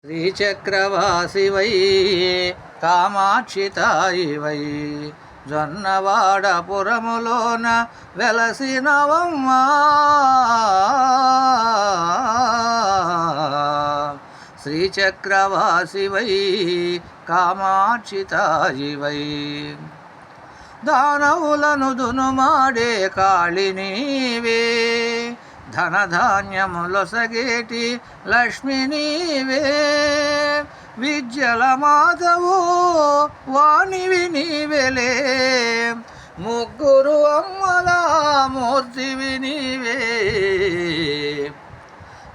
శ్రీచక్రవాసివై కామాక్షితాయివై జొన్నవాడపురములోన వెలసినవమ్మా. శ్రీచక్రవాసివై కామాక్షితాయివై దానవులను దునుమాడే కాళినీవే, ధనధాన్యములొసగేటి లక్ష్మి నీవే. విద్యల మాధవు వాణివి నీవెలే, ముగ్గురు అమ్మల మూర్తివి నీవే.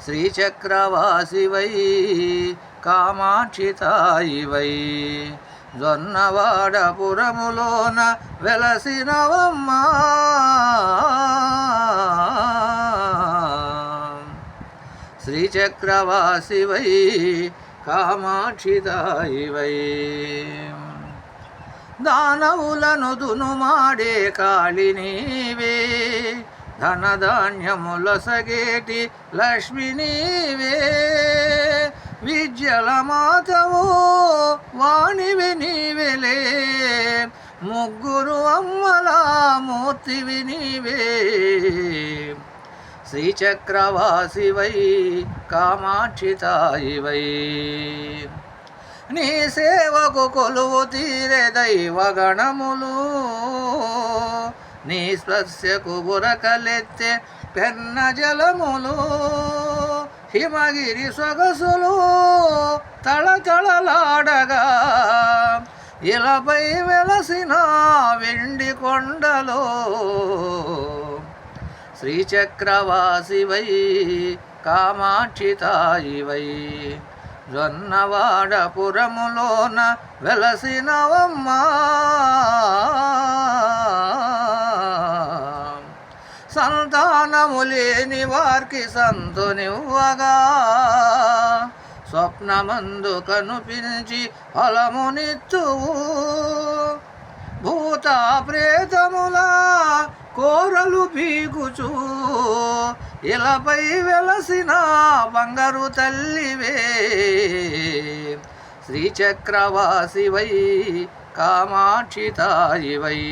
శ్రీచక్రవాసివై కామాక్షితాయివై జొన్నవాడపురములోన వెలసినవమ్మా. శ్రీచక్రవాసివై కామాక్షితాయివై దానవులను దునుమాడే కాళినీవే, ధనధాన్యములొసగేటి లక్ష్మి నీవే. విద్యల మాతవు వాణివి నీవెలే, ముగ్గురు అమ్మల మూర్తివి నీవే. శ్రీచక్రవాసివై కామాక్షితాయివై నీ సేవకు కొలువు తీరే దైవగణములు, నీ స్పర్శకు బురకలెత్తే పెన్న జలములు. హిమగిరి సొగసులు తళతళలాడగా, ఇలపై వెలసిన వెండి కొండలో. శ్రీచక్రవాసివై కామాక్షితాయివై జొన్నవాడపురములోన వెలసినవమ్మా. సంతానము లేని వారికి సంతునివ్వగా, స్వప్నమందు కనుపించి ఫలమునిత్తువు. భూత ప్రేతముల కోరలు పీకుచు, ఇలపై వెలసిన బంగారు తల్లివే. శ్రీచక్రవాసివై కామాక్షితాయివై